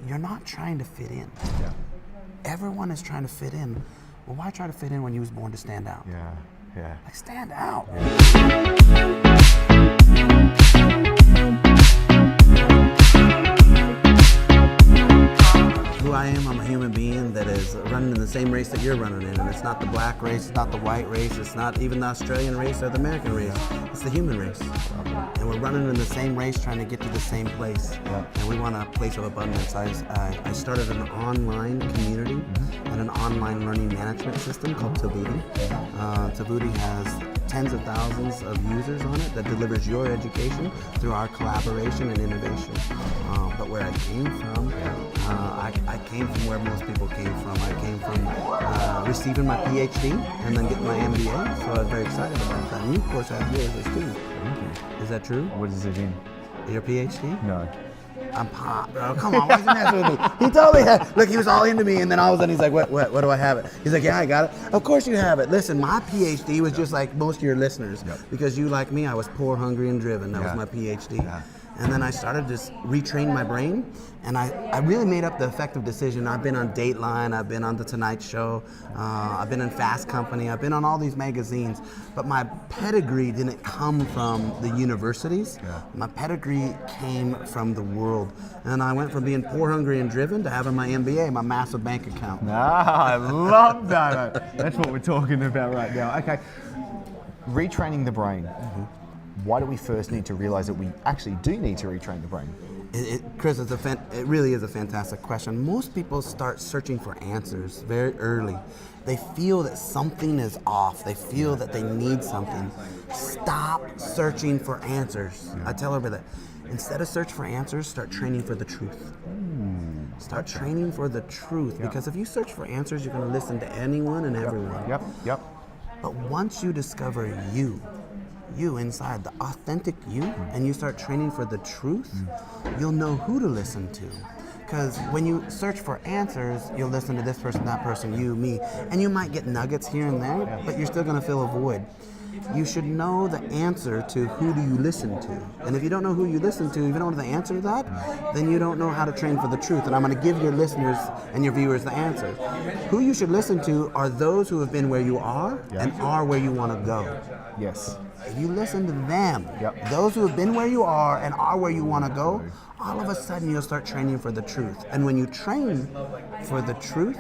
you're not trying to fit in. Yeah. Everyone is trying to fit in. Well, why try to fit in when you was born to stand out? Yeah. Yeah. Like, stand out. Who I am, I'm a human being that is running in the same race that you're running in, and it's not the black race, it's not the white race, it's not even the Australian race or the American race, it's the human race. And we're running in the same race trying to get to the same place. And we want a place of abundance. I started an online community and an online learning management system called Tavuti. Tavuti has tens of thousands of users on it that delivers your education through our collaboration and innovation. But where I came from, I came from where most people came from. I came from receiving my PhD and then getting my MBA, so I was very excited about that. And you, of course, have yours as too. Is that true? What is it in? Your PhD? No. I'm pop, bro. Come on, why is he messing with me? He totally had. Look, he was all into me, and then all of a sudden he's like, "What do I have it?" He's like, "Yeah, I got it." Of course you have it. Listen, my PhD was just like most of your listeners, because you, like me, I was poor, hungry, and driven. That was my PhD. Yeah. And then I started to retrain my brain, and I really made up the effective decision. I've been on Dateline, I've been on The Tonight Show, I've been in Fast Company, I've been on all these magazines, but my pedigree didn't come from the universities. My pedigree came from the world. And I went from being poor, hungry, and driven to having my MBA, my massive bank account. I love that. That's what we're talking about right now. Okay, retraining the brain. Why do we first need to realize that we actually do need to retrain the brain? Chris, it really is a fantastic question. Most people start searching for answers very early. They feel that something is off. They feel that they need something. Stop searching for answers. I tell everybody that. Instead of search for answers, start training for the truth. Start training for the truth, because if you search for answers, you're going to listen to anyone and everyone. Yep. But once you discover you inside, the authentic you, and you start training for the truth, you'll know who to listen to. Because when you search for answers, you'll listen to this person, that person, you, me, and you might get nuggets here and there, but you're still going to fill a void. You should know the answer to who do you listen to. And if you don't know who you listen to, if you don't know the answer to that, then you don't know how to train for the truth. And I'm going to give your listeners and your viewers the answer. Who you should listen to are those who have been where you are and are where you want to go. Yes. If you listen to them, those who have been where you are and are where you want to go, all of a sudden you'll start training for the truth. And when you train for the truth,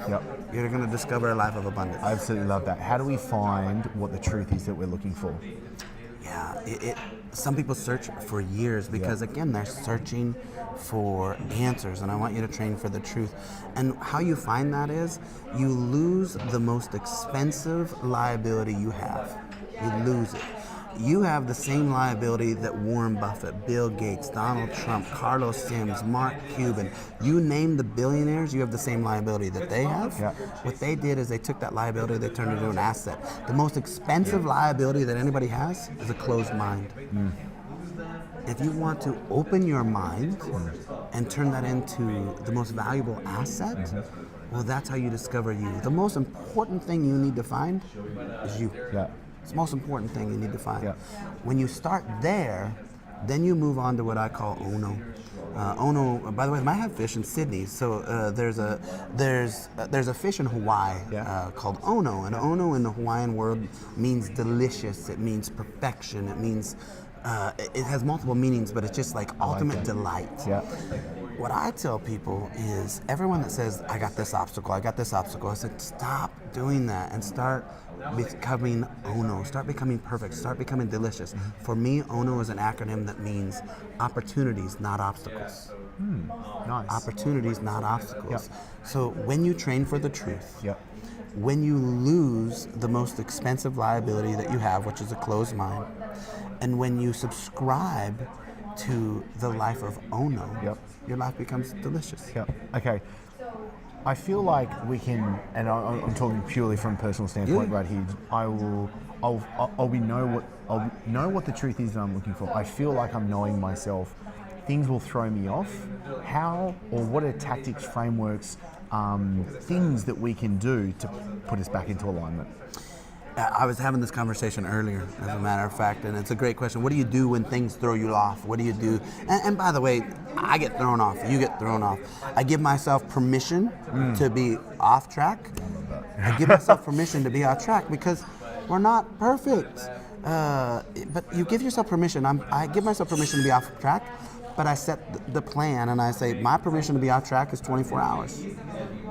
you're going to discover a life of abundance. I absolutely love that. How do we find what the truth is that we're looking for? Yeah, some people search for years because, again, they're searching for answers, and I want you to train for the truth. And how you find that is you lose the most expensive liability you have. You lose it. You have the same liability that Warren Buffett, Bill Gates, Donald Trump, Carlos Sims, Mark Cuban, you name the billionaires, you have the same liability that they have. What they did is they took that liability, they turned it into an asset. The most expensive liability that anybody has is a closed mind. If you want to open your mind and turn that into the most valuable asset, well, that's how you discover you. The most important thing you need to find is you. It's the most important thing you need to find. When you start there, then you move on to what I call Ono. Ono, by the way, they might have fish in Sydney. So there's a fish in Hawaii called Ono, and Ono in the Hawaiian world means delicious. It means perfection. It means it has multiple meanings, but it's just like ultimate delight. What I tell people is everyone that says, I got this obstacle, I said, stop doing that and start becoming Ono, start becoming perfect, start becoming delicious. For me, Ono is an acronym that means opportunities, not obstacles. Nice. Opportunities, not obstacles. So when you train for the truth, when you lose the most expensive liability that you have, which is a closed mind, and when you subscribe to the life of Ono, your life becomes delicious. Okay. I feel like we can, and I'm talking purely from a personal standpoint right here. I'll know what the truth is that I'm looking for. I feel like I'm knowing myself. Things will throw me off. How or what are tactics, frameworks, things that we can do to put us back into alignment? I was having this conversation earlier, as a matter of fact, and it's a great question. What do you do when things throw you off? What do you do? And by the way, I get thrown off. You get thrown off. I give myself permission to be off track. I give myself permission to be off track because we're not perfect. But you give yourself permission. I give myself permission to be off track, but I set the plan and I say my permission to be off track is 24 hours.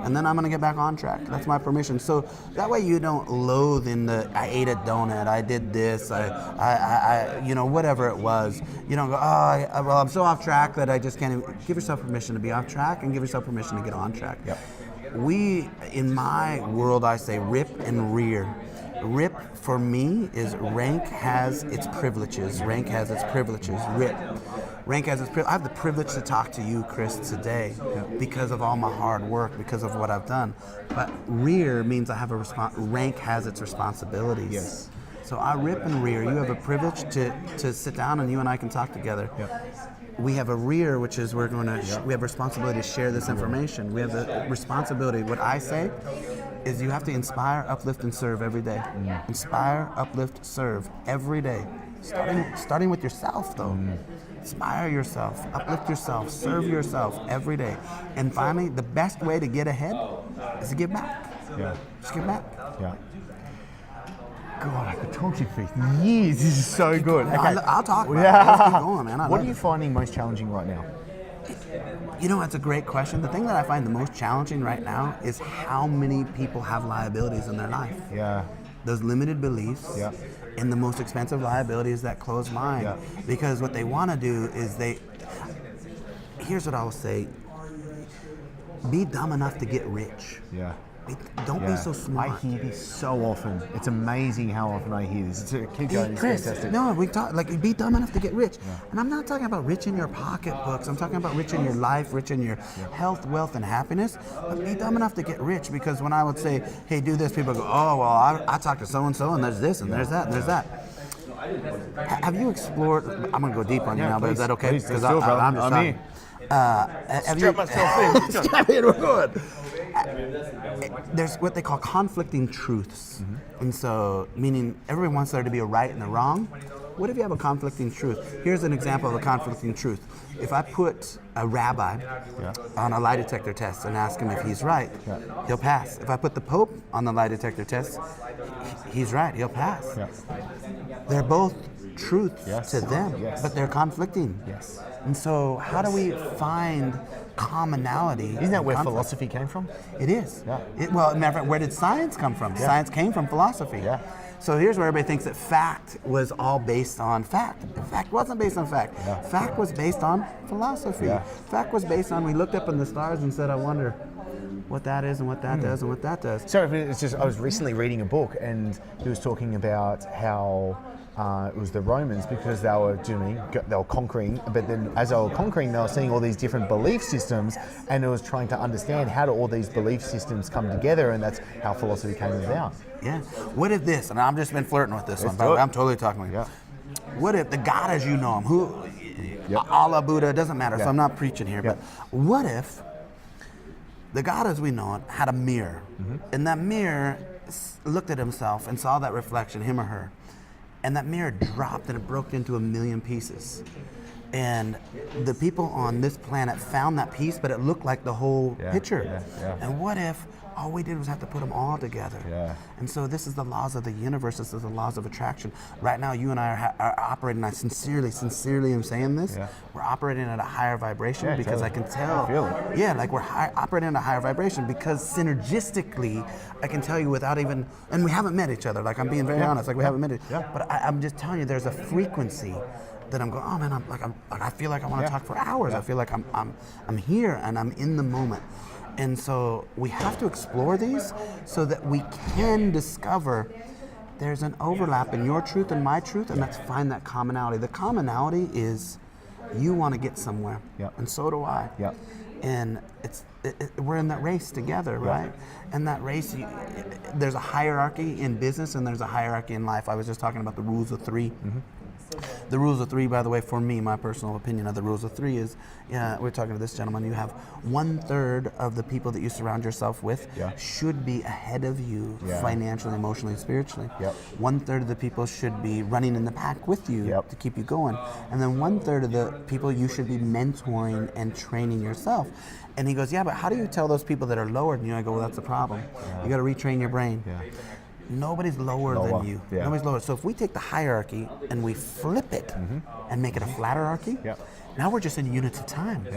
And then I'm gonna get back on track. That's my permission. So that way you don't loathe in the, I ate a donut, I did this, I you know, whatever it was. You don't go, well, I'm so off track that I just can't even. Give yourself permission to be off track and give yourself permission to get on track. Yep. In my world, I say rip and rear. Rip for me is rank has its privileges. Rank has its privileges. Rip. Rank has its privilege. I have the privilege to talk to you, Chris, today because of all my hard work, because of what I've done. But rear means I have a rank has its responsibilities. Yes. So I rip and rear. You have a privilege to sit down and you and I can talk together. Yep. We have a rear, which is we have responsibility to share this information. We have the responsibility. What I say is you have to inspire, uplift, and serve every day. Inspire, uplift, serve every day. Starting with yourself, though. Inspire yourself, uplift yourself, serve yourself every day. And finally, the best way to get ahead is to give back. Yeah. Just give back. Yeah. God, I could talk to you for years. This is so good. Okay. I'll talk about it. Let's keep going, man. What are you finding most challenging right now? You know, that's a great question. The thing that I find the most challenging right now is how many people have liabilities in their life. Yeah. Those limited beliefs. Yeah. And the most expensive liability is that closed mind. Yeah. Because what they want to do is here's what I will say. Be dumb enough to get rich. Yeah. Don't be so smart. I hear this so often. It's amazing how often I hear this. Keep going. It's Chris, fantastic. no, we talk like be dumb enough to get rich. And I'm not talking about rich in your pocketbooks. I'm talking about rich in your life, rich in your health, wealth, and happiness. But be dumb enough to get rich, because when I would say, hey, do this, people go, oh, well, I talked to so-and-so, and there's this, and there's that, and there's that. Have you explored, I'm going to go deep on you now, but is that okay? Because I'm just talking. Strap myself in. Strap in, we're good. There's what they call conflicting truths. And so, meaning everyone wants there to be a right and a wrong. What if you have a conflicting truth? Here's an example of a conflicting truth. If I put a rabbi on a lie detector test and ask him if he's right, he'll pass. If I put the Pope on the lie detector test, he's right, he'll pass. They're both truths to them, but they're conflicting. And so how do we find commonality? Isn't that where philosophy came from? It is. Yeah. Well, matter of fact, where did science come from? Science came from philosophy. Yeah. So here's where everybody thinks that fact was all based on fact. Fact wasn't based on fact. Fact was based on philosophy. Fact was based on, we looked up in the stars and said, I wonder what that is and what that does and what that does. So it's just, I was recently reading a book and he was talking about how it was the Romans, because they were conquering, but then as they were conquering, they were seeing all these different belief systems, and it was trying to understand how do all these belief systems come together, and that's how philosophy came about. Yeah. What if this, and I've just been flirting with this one, by the way, I'm totally talking with you. What if the God as you know him, Allah, Buddha, doesn't matter, so I'm not preaching here, but what if the God as we know it had a mirror, and that mirror looked at himself and saw that reflection, him or her, and that mirror dropped and it broke into a million pieces. And the people on this planet found that piece, but it looked like the whole picture. And what if all we did was have to put them all together? And so this is the laws of the universe. This is the laws of attraction. Right now, you and I are operating, I sincerely am saying this, we're operating at a higher vibration because I can tell. I feel it. Yeah, like we're operating at a higher vibration because synergistically, I can tell you without even, and we haven't met each other, like I'm being very honest, like we haven't met each other. But I'm just telling you, there's a frequency that I'm going, oh man, I feel like I want to talk for hours. I feel like I'm here and I'm in the moment. And so we have to explore these so that we can discover there's an overlap in your truth and my truth, and let's find that commonality. The commonality is you want to get somewhere, and so do I. And we're in that race together, right? And that race, there's a hierarchy in business and there's a hierarchy in life. I was just talking about the rules of three. The rules of three, by the way, for me, my personal opinion of the rules of three is, we're talking to this gentleman, you have 1/3 of the people that you surround yourself with should be ahead of you financially, emotionally, and spiritually. 1/3 of the people should be running in the pack with you to keep you going. And then 1/3 of the people you should be mentoring and training yourself. And he goes, yeah, but how do you tell those people that are lower than you? I go, well, that's the problem. You got to retrain your brain. Nobody's lower than you. Nobody's lower. So if we take the hierarchy and we flip it and make it a flat hierarchy, now we're just in unit of time.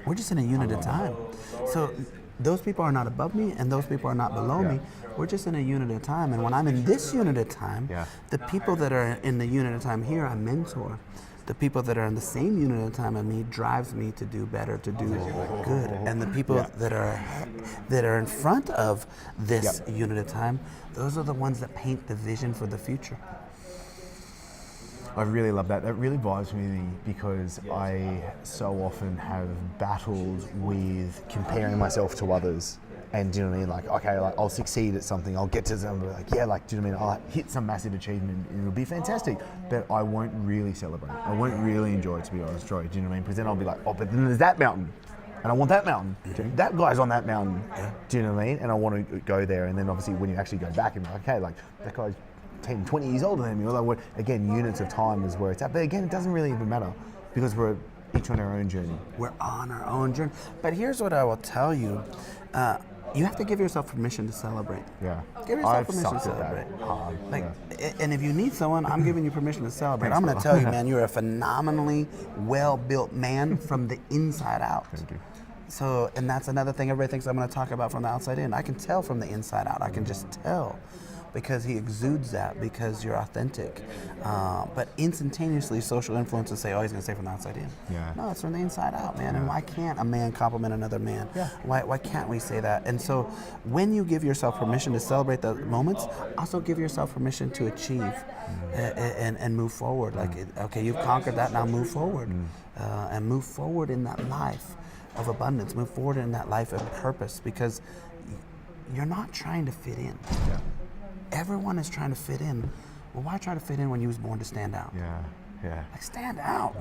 We're just in a unit of time. So those people are not above me and those people are not below me. We're just in a unit of time. And when I'm in this unit of time, the people that are in the unit of time here, I mentor. The people that are in the same unit of time as me drives me to do better, to do good. And the people that are in front of this unit of time, those are the ones that paint the vision for the future. I really love that. That really vibes with me because I so often have battles with comparing myself to others. And do you know what I mean? Like, okay, like I'll succeed at something, I'll get to something, like, do you know what I mean? I'll hit some massive achievement and it'll be fantastic, but I won't really celebrate. I won't really enjoy it, to be honest, Troy. Do you know what I mean? Because then I'll be like, oh, but then there's that mountain, and I want that mountain. That guy's on that mountain. Do you know what I mean? And I want to go there. And then obviously when you actually go back and be like, okay, like that guy's 10, 20 years older than me. Although, again, units of time is where it's at. But again, it doesn't really even matter because we're each on our own journey. We're on our own journey. But here's what I will tell you. You have to give yourself permission to celebrate. Give yourself permission to celebrate. And if you need someone, I'm giving you permission to celebrate. I'm going to tell you, man, you're a phenomenally well-built man from the inside out. Thank you. So, and that's another thing everybody thinks I'm going to talk about from the outside in. I can tell from the inside out. I can just tell. Because he exudes that, because you're authentic. But instantaneously, social influencers say, oh, he's going to say from the outside in. No, it's from the inside out, man. And why can't a man compliment another man? Why can't we say that? And so when you give yourself permission to celebrate the moments, also give yourself permission to achieve and move forward. Like, okay, you've conquered that, now move forward. And move forward in that life of abundance. Move forward in that life of purpose, because you're not trying to fit in. Everyone is trying to fit in. Well, why try to fit in when you was born to stand out? Like, stand out.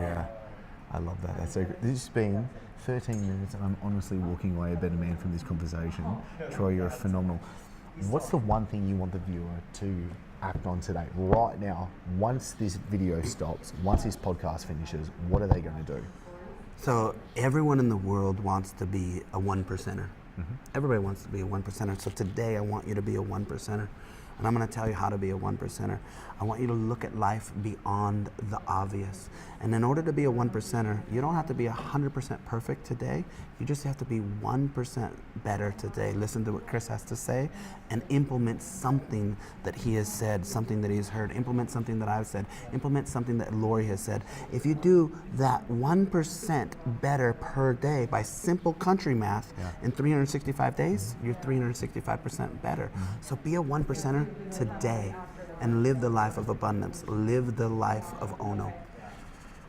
I love that. That's so great. This has been 13 minutes and I'm honestly walking away a better man from this conversation. Troy, you're phenomenal. What's the one thing you want the viewer to act on today, right now, once this video stops, once this podcast finishes? What are they going to do? So everyone in the world wants to be a 1%er. Everybody wants to be a 1%er. So today I want you to be a 1%er. And I'm going to tell you how to be a 1%er. I want you to look at life beyond the obvious. And in order to be a 1%er, you don't have to be 100% perfect today. You just have to be 1% better today. Listen to what Chris has to say and implement something that he has said, something that he's heard. Implement something that I've said. Implement something that Lori has said. If you do that 1% better per day by simple country math in 365 days, you're 365% better. So be a 1%er today and live the life of abundance. Live the life of Ono.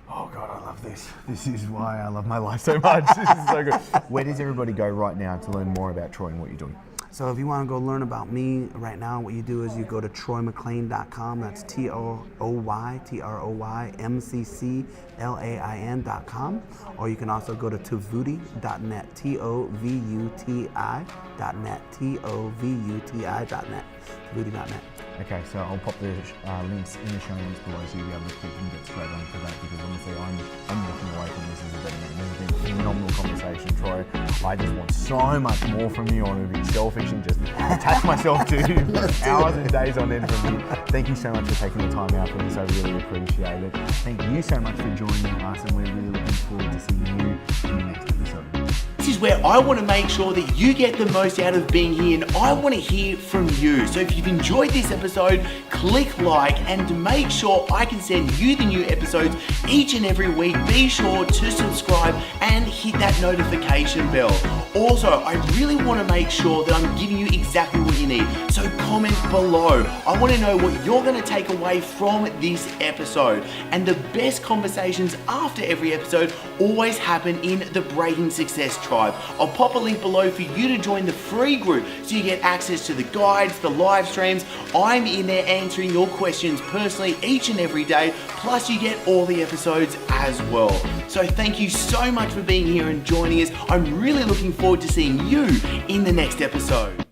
Oh God, I love this. This is why I love my life so much. This is so good. Where does everybody go right now to learn more about Troy and what you're doing? So if you want to go learn about me right now, what you do is you go to TroyMcclain.com. That's TroyMcclain.com. Or you can also go to tovuti.net. TOVUTI.net. TOVUTI.net. Tovuti.net. Okay, so I'll pop the links in the show notes below so you'll be able to click and get straight onto that, because honestly I'm walking away from this as a better man. This has been a phenomenal conversation, Troy. I just want so much more from you. I want to be selfish and just attach myself to you for hours and days on end from you. Thank you so much for taking the time out for this. I really appreciate it. Thank you so much for joining us, and we're really looking forward to seeing you in the next episode. This is where I want to make sure that you get the most out of being here, and I want to hear from you. So if you've enjoyed this episode, click like, and to make sure I can send you the new episodes each and every week, be sure to subscribe and hit that notification bell. Also, I really want to make sure that I'm giving you exactly what you need. So comment below. I want to know what you're going to take away from this episode. And the best conversations after every episode always happen in the Breaking Success Tribe. subscribe. I'll pop a link below for you to join the free group so you get access to the guides, the live streams. I'm in there answering your questions personally each and every day, plus you get all the episodes as well. So thank you so much for being here and joining us. I'm really looking forward to seeing you in the next episode.